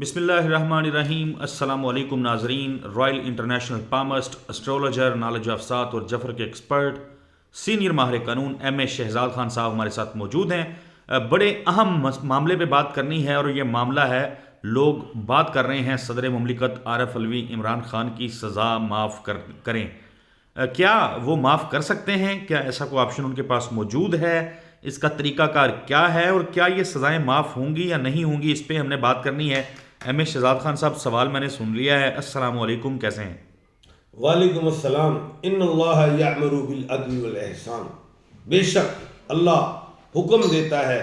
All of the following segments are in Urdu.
بسم اللہ الرحمن الرحیم۔ السلام علیکم ناظرین۔ Royal international palmist, astrologer, knowledge of سات اور جفر کے ایکسپرٹ، سینئر ماہر قانون ایم اے شہزاد خان صاحب ہمارے ساتھ موجود ہیں۔ بڑے اہم معاملے پہ بات کرنی ہے، اور یہ معاملہ ہے، لوگ بات کر رہے ہیں صدر مملکت عارف علوی عمران خان کی سزا معاف کریں۔ کیا وہ معاف کر سکتے ہیں؟ کیا ایسا کوئی آپشن ان کے پاس موجود ہے؟ اس کا طریقہ کار کیا ہے، اور کیا یہ سزائیں معاف ہوں گی یا نہیں ہوں گی؟ اس پہ ہم نے بات کرنی ہے۔ ایم اے شہزاد خان صاحب، سوال میں نے سن لیا ہے۔ السلام علیکم، کیسے ہیں؟ وعلیکم السلام۔ ان اللہ یأمر بالعدل والاحسان، بے شک اللہ حکم دیتا ہے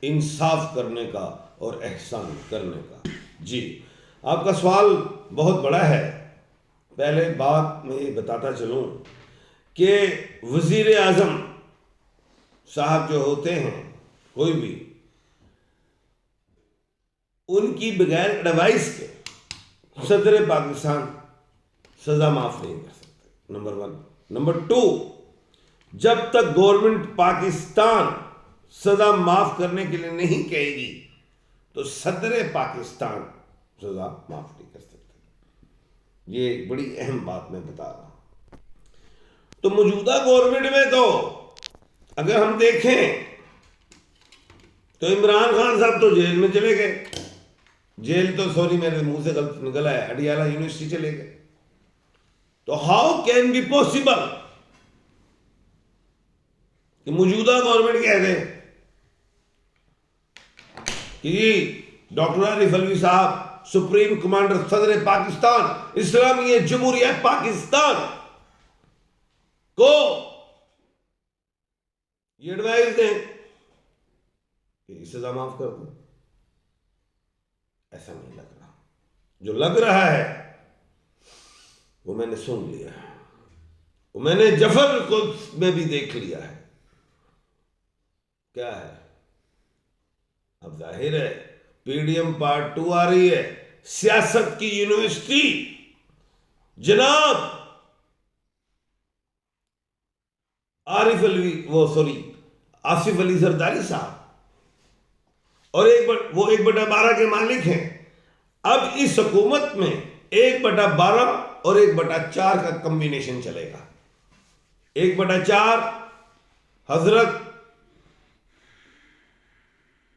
انصاف کرنے کا اور احسان کرنے کا۔ جی، آپ کا سوال بہت بڑا ہے۔ پہلے بات میں یہ بتاتا چلوں کہ وزیر اعظم صاحب جو ہوتے ہیں، کوئی بھی، ان کی بغیر ایڈوائس کے صدر پاکستان سزا معاف نہیں کر سکتے، نمبر 1۔ نمبر 2، جب تک گورنمنٹ پاکستان سزا معاف کرنے کے لیے نہیں کہے گی تو صدر پاکستان سزا معاف نہیں کر سکتے۔ یہ بڑی اہم بات میں بتا رہا ہوں۔ تو موجودہ گورنمنٹ میں تو اگر ہم دیکھیں تو عمران خان صاحب تو جیل میں چلے گئے، جیل تو سوری میرے منہ سے غلط نکلا ہے، اڈیالہ یونیورسٹی چلے گئے۔ تو ہاؤ کین بی پاسبل کہ موجودہ گورنمنٹ کہہ دے کہ ڈاکٹر عارف علوی صاحب سپریم کمانڈر صدر پاکستان اسلامی جمہوریہ پاکستان کو یہ ایڈوائز دیں کہ سزا معاف کر دیں؟ ایسا نہیں لگ رہا۔ جو لگ رہا ہے وہ میں نے سن لیا ہے، وہ میں نے جفر کو میں بھی دیکھ لیا ہے۔ کیا ہے؟ اب ظاہر ہے پی ڈی ایم پارٹ 2 آ رہی ہے، سیاست کی یونیورسٹی، جناب عارف علوی آصف علی زرداری صاحب، اور وہ 1/12 کے مالک ہیں۔ اب اس حکومت میں 1/12 اور 1/4 کا کمبینیشن چلے گا۔ 1/4 حضرت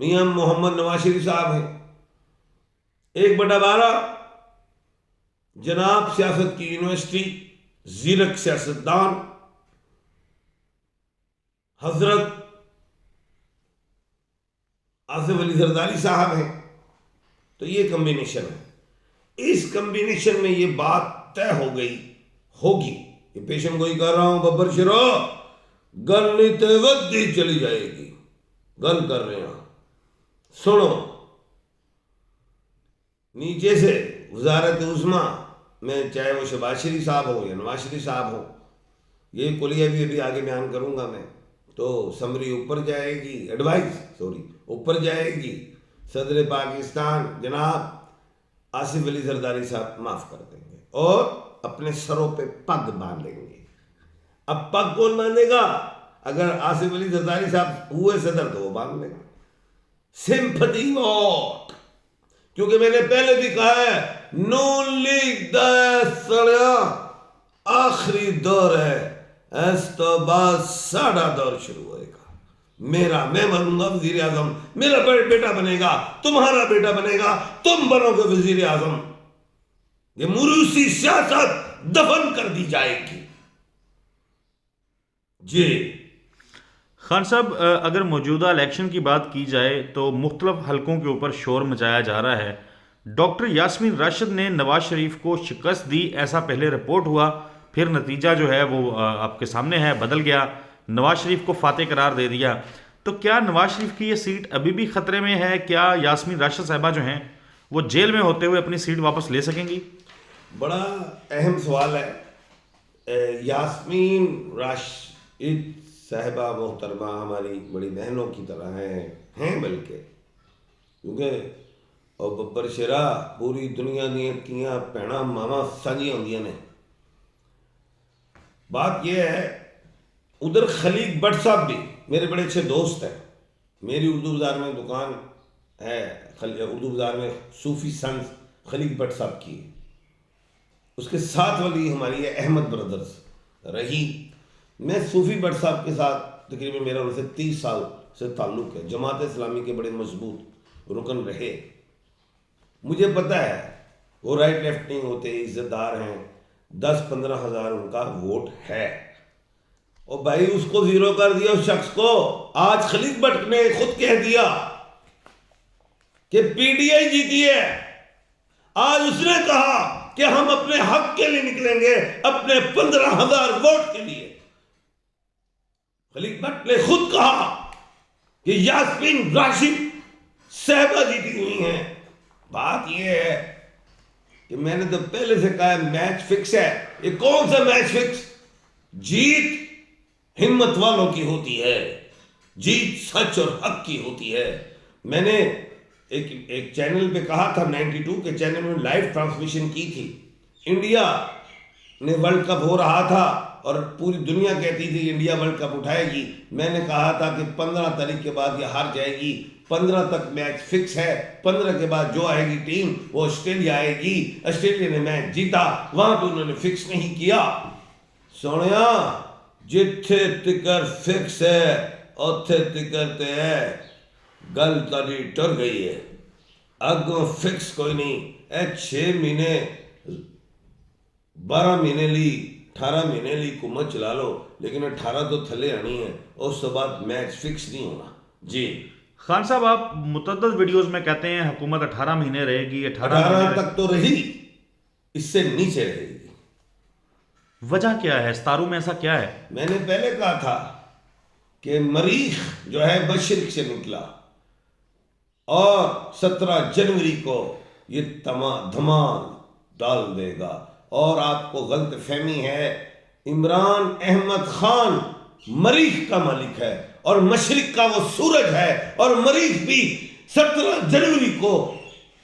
میاں محمد نواز شریف صاحب ہیں، 1/12 جناب سیاست کی یونیورسٹی، زیرک سیاستدان حضرت آصف علی زرداری صاحب ہیں۔ تو یہ کمبینیشن ہے۔ اس کمبینیشن میں یہ بات طے ہو گئی ہوگی، یہ پیشن گوئی کر رہا ہوں، ببر شروع گل نہیں تے ودی چلی جائے گی، گل کر رہے ہیں، سنو۔ نیچے سے وزارت عظمیٰ میں، چاہے وہ شہباز شریف صاحب ہو یا نواز شریف صاحب ہو، یہ کلیہ بھی ابھی آگے بیان کروں گا میں، تو سمری اوپر جائے گی، ایڈوائز اوپر جائے گی، صدر پاکستان جناب آصف علی زرداری صاحب معاف کر دیں گے اور اپنے سروں پہ پگ باندھیں گے۔ اب پگ کون باندھے گا؟ اگر آصف علی زرداری صاحب ہوئے صدر تو وہ باندھ لیں گے۔ سمپتھی ووٹ، کیونکہ میں نے پہلے بھی کہا ہے نون لیگ دا سڑیا آخری دور ہے، اس تو بعد ساڑھا دور شروع ہوئے گا۔ میں بنوں گا وزیر اعظم، میرا بیٹا بنے گا، تمہارا بیٹا بنے گا، تم بنو گے وزیر اعظم۔ یہ موروثی سیاست دفن کر دی جائے گی۔ جی خان صاحب، اگر موجودہ الیکشن کی بات کی جائے تو مختلف حلقوں کے اوپر شور مچایا جا رہا ہے۔ ڈاکٹر یاسمین راشد نے نواز شریف کو شکست دی، ایسا پہلے رپورٹ ہوا، پھر نتیجہ جو ہے وہ آپ کے سامنے ہے، بدل گیا، نواز شریف کو فاتح قرار دے دیا۔ تو کیا نواز شریف کی یہ سیٹ ابھی بھی خطرے میں ہے؟ کیا یاسمین راشد صاحبہ جو ہیں وہ جیل میں ہوتے ہوئے اپنی سیٹ واپس لے سکیں گی؟ بڑا اہم سوال ہے۔ یاسمین راشد صاحبہ محترمہ ہماری بڑی بہنوں کی طرح ہیں بلکہ، کیونکہ اور ببر شیرا پوری دنیا دیا کیاں بھੈਣਾਂ ماواں سانجیاں ہوندیاں نے۔ بات یہ ہے، ادھر خلیق بٹ صاحب بھی میرے بڑے اچھے دوست ہیں، میری اردو بازار میں دکان ہے اردو بازار میں صوفی سنس خلیق بٹ صاحب کی، اس کے ساتھ والی ہماری ہے احمد بردرز رہی. میں صوفی بٹ صاحب کے ساتھ تقریباً میرا ان سے 30 سال سے تعلق ہے. جماعت اسلامی کے بڑے مضبوط رکن رہے. مجھے پتہ ہے وہ رائٹ لیفٹ نہیں ہوتے، عزت دار ہیں. 10-15 ہزار ان کا ووٹ ہے. اور بھائی اس کو زیرو کر دیا اس شخص کو. آج خلیق بٹ نے خود کہہ دیا کہ پی ڈی آئی جیتی ہے. آج اس نے کہا کہ ہم اپنے حق کے لیے نکلیں گے، اپنے 15,000 ووٹ کے لیے. خلیق بٹ نے خود کہا کہ یاسمین راشد صاحبہ جیتی ہوئی ہیں. بات یہ ہے کہ میں نے تو پہلے سے کہا میچ فکس ہے. یہ کون سا میچ فکس؟ جیت ہمت والوں کی ہوتی ہے، جیت سچ اور حق کی ہوتی ہے. میں نے ایک چینل پہ کہا تھا 92 کے چینل میں لائیو ٹرانسمیشن کی تھی. انڈیا نے ورلڈ کپ ہو رہا تھا اور پوری دنیا کہتی تھی انڈیا ورلڈ کپ اٹھائے گی. میں نے کہا تھا کہ 15 تاریخ کے بعد یہ ہار جائے گی. 15 تک میچ فکس ہے. 15 کے بعد جو آئے گی ٹیم وہ آسٹریلیا آئے گی. آسٹریلیا نے میچ جیتا، وہاں پہ انہوں نے فکس نہیں کیا. سونیا جتھے تکر فکس ہے اوتھے تکر تے ہے گل تاری ٹر گئی ہے. اگوں فکس کوئی نہیں. 6 مہینے 12 مہینے لی 18 مہینے لی حکومت چلا لو، لیکن 18 تو تھلے آنی ہے. اس تو بعد میچ فکس نہیں ہونا. جی خان صاحب، آپ متعدد ویڈیوز میں کہتے ہیں حکومت 18 مہینے رہے گی. 18 تک تو رہی، اس سے نیچے رہے گی. وجہ کیا ہے؟ ستاروں میں ایسا کیا ہے؟ میں نے پہلے کہا تھا کہ مریخ جو ہے مشرق سے نکلا اور 17 جنوری کو یہ دھمال ڈال دے گا. اور آپ کو غلط فہمی ہے، عمران احمد خان مریخ کا مالک ہے اور مشرق کا وہ سورج ہے، اور مریخ بھی 17 جنوری کو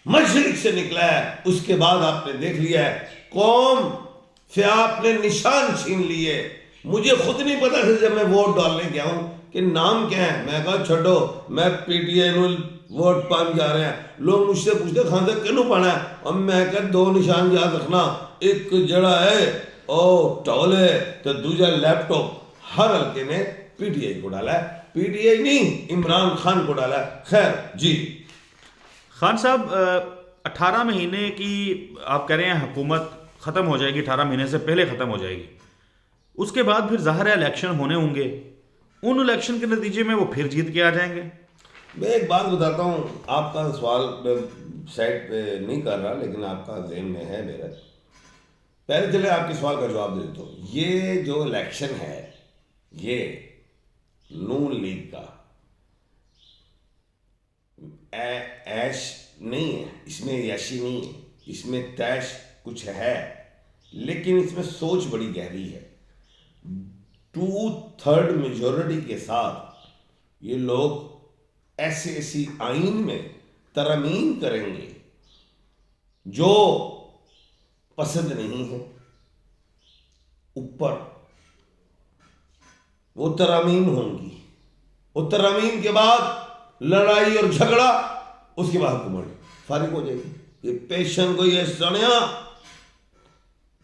مشرق سے نکلا ہے. اس کے بعد آپ نے دیکھ لیا ہے قوم سے آپ نے نشان چھین لیے. مجھے خود نہیں پتا تھا جب میں ووٹ ڈالنے گیا ہوں کہ نام کیا ہے. میں کہا چھوڑو، میں P T I know vote پان جا رہے ہیں. لوگ مجھ سے پوچھتے خان صاحب کنوں پانا ہے، اور میں کہا 2 نشان یاد رکھنا، ایک جڑا ہے او ٹول ہے تو دوسرا لیپ ٹاپ. ہر حلقے نے پی ٹی آئی کو ڈالا ہے، پی ٹی آئی نہیں عمران خان کو ڈالا ہے. خیر جی خان صاحب، 18 مہینے کی آپ کہہ رہے ہیں حکومت ختم ہو جائے گی، 18 مہینے سے پہلے ختم ہو جائے گی. اس کے بعد پھر ظاہر ہے الیکشن ہونے ہوں گے. ان الیکشن کے نتیجے میں وہ پھر جیت کے آ جائیں گے. میں ایک بات بتاتا ہوں، آپ کا سوال میں سائٹ پہ نہیں کر رہا لیکن آپ کا ذہن میں ہے میرے. پہلے چلے آپ کے سوال کا جواب دے دیتا ہوں. یہ جو الیکشن ہے یہ نون لیگ کا ایش نہیں ہے، اس میں یاشی نہیں ہے، اس میں تیش کچھ ہے، لیکن اس میں سوچ بڑی گہری ہے. 2/3 میجورٹی کے ساتھ یہ لوگ ایسی آئین میں ترمیم کریں گے جو پسند نہیں ہے. اوپر وہ ترامیم ہوں گی، وہ ترامیم کے بعد لڑائی اور جھگڑا، اس کے بعد حکومت فارغ ہو جائے گی. یہ پیشن کو یہ سنیا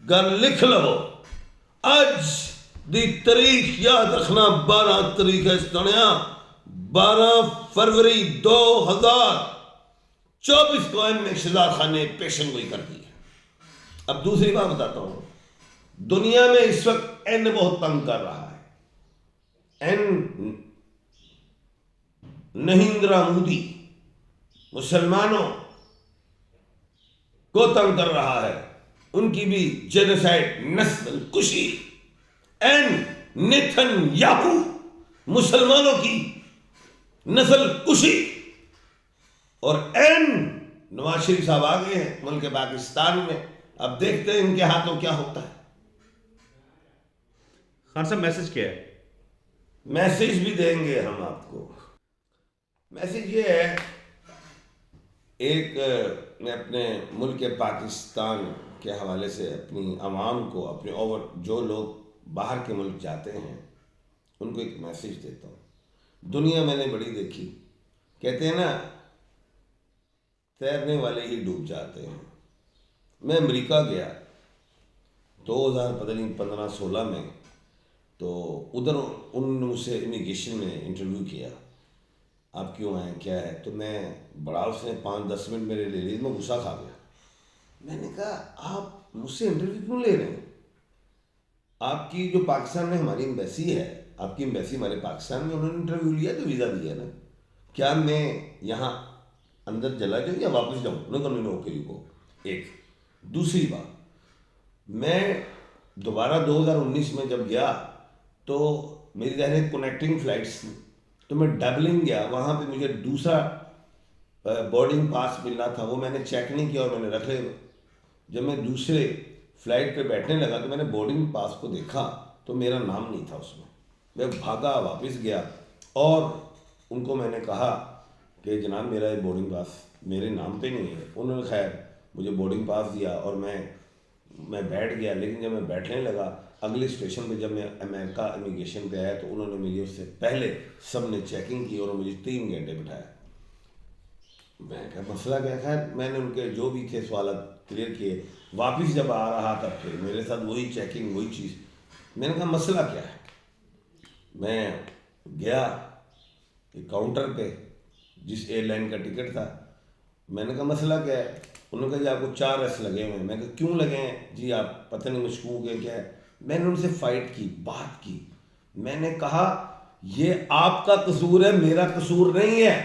گل لکھ لو. اج دی تاریخ یاد رکھنا، 12 تاریخ ہے سنیا، 12 فروری 2024 کو ایم اے شہزاد خان نے پیشن گوئی کر دی ہے. اب دوسری بات بتاتا ہوں. دنیا میں اس وقت این بہت تنگ کر رہا ہے. این نریندر مودی مسلمانوں کو تنگ کر رہا ہے. ان کی بھی جینوسائیڈ، نسل کشی. این نیتن یاہو مسلمانوں کی نسل کشی. اور این نواز شریف صاحب آ گئے ہیں ملک پاکستان میں. اب دیکھتے ہیں ان کے ہاتھوں کیا ہوتا ہے. خان صاحب میسج کیا ہے؟ میسج بھی دیں گے ہم آپ کو. میسج یہ ہے، ایک میں اپنے ملک پاکستان کے حوالے سے اپنی عوام کو، اپنے جو لوگ باہر کے ملک جاتے ہیں ان کو ایک میسج دیتا ہوں. دنیا میں نے بڑی دیکھی. کہتے ہیں نا تیرنے والے ہی ڈوب جاتے ہیں. میں امریکہ گیا 2000 پتہ نہیں 15-16 میں. تو ادھر انہوں نے مجھ سے امیگریشن میں انٹرویو کیا, آپ کیوں آئے کیا ہے. تو میں بڑا اس نے 5-10 منٹ میرے لے لیے, میں غصہ کھا گیا. میں نے کہا آپ مجھ سے انٹرویو کیوں لے رہے ہیں؟ آپ کی جو پاکستان میں ہماری ایمبیسی ہے, آپ کی ایمبیسی ہمارے پاکستان میں, انہوں نے انٹرویو لیا تو ویزا دیا نا, کیا میں یہاں اندر چلا جاؤں یا واپس جاؤں؟ انہوں نے اوکے یو کو. ایک دوسری بات, میں دوبارہ 2019 میں جب گیا تو میری ظاہر کنیکٹنگ فلائٹس تھی, تو میں ڈبلنگ گیا, وہاں پہ مجھے دوسرا بورڈنگ پاس ملنا تھا, وہ میں نے چیک نہیں کیا اور میں نے رکھ لے. جب میں دوسرے فلائٹ پہ بیٹھنے لگا تو میں نے بورڈنگ پاس کو دیکھا تو میرا نام نہیں تھا اس میں. میں بھاگا واپس گیا اور ان کو میں نے کہا کہ جناب میرا یہ بورڈنگ پاس میرے نام پہ نہیں ہے. انہوں نے خیر مجھے بورڈنگ پاس دیا اور میں بیٹھ گیا. لیکن جب میں بیٹھنے لگا اگلے اسٹیشن پہ, جب میں امریکہ امیگریشن پہ آیا تو انہوں نے مجھے اس سے پہلے سب نے چیکنگ کی اور مجھے 3 گھنٹے بٹھایا. میں کہا مسئلہ کیا؟ خیر میں نے ان کے جو بھی تھے سوالات کلیئر کیے. واپس جب آ رہا تھا پھر میرے ساتھ وہی چیکنگ وہی چیز. میں نے کہا مسئلہ کیا ہے؟ میں گیا ایک کاؤنٹر پہ جس ایئر لائن کا ٹکٹ تھا. میں نے کہا مسئلہ کیا ہے؟ انہوں نے کہا جی آپ کو 4 ایس لگے ہوئے ہیں. میں کہا کیوں لگے ہیں جی؟ آپ پتہ نہیں مشکوک ہے کیا ہے. میں نے ان سے فائٹ کی, بات کی. میں نے کہا یہ آپ کا قصور ہے, میرا قصور نہیں ہے.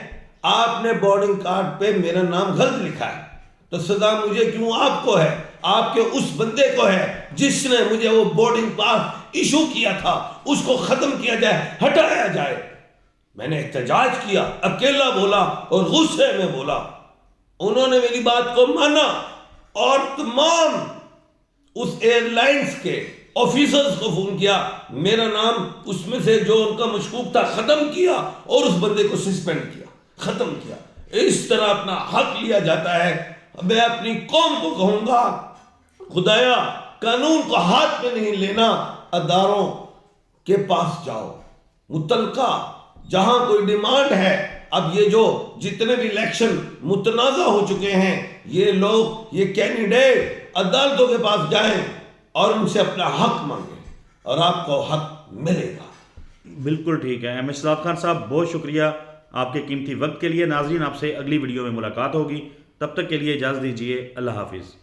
آپ نے بورڈنگ کارڈ پہ میرا نام غلط لکھا ہے تو سزا مجھے کیوں آپ کو ہے؟ آپ کے اس بندے کو ہے جس نے مجھے وہ بورڈنگ پاس ایشو کیا تھا, اس کو ختم کیا جائے, ہٹایا جائے. میں نے احتجاج کیا, اکیلا بولا اور غصے میں بولا. انہوں نے میری بات کو مانا اور تمام اس ایئر لائنز کے آفیسرز کو فون کیا, میرا نام اس میں سے جو ان کا مشکوک تھا ختم کیا اور اس بندے کو سسپینڈ کیا, ختم کیا. اس طرح اپنا حق لیا جاتا ہے. میں اپنی قوم کو کہوں گا خدایا قانون کو ہاتھ میں نہیں لینا, اداروں کے پاس جاؤ, متعلقہ جہاں کوئی ڈیمانڈ ہے. اب یہ جو جتنے بھی الیکشن متنازع ہو چکے ہیں, یہ لوگ یہ کینڈیڈیٹ عدالتوں کے پاس جائیں اور ان سے اپنا حق مانگیں اور آپ کو حق ملے گا. بالکل ٹھیک ہے. ایم ایس شہزاد خان صاحب بہت شکریہ آپ کے قیمتی وقت کے لیے. ناظرین آپ سے اگلی ویڈیو میں ملاقات ہوگی, تب تک کے لیے اجازت دیجیے. اللہ حافظ.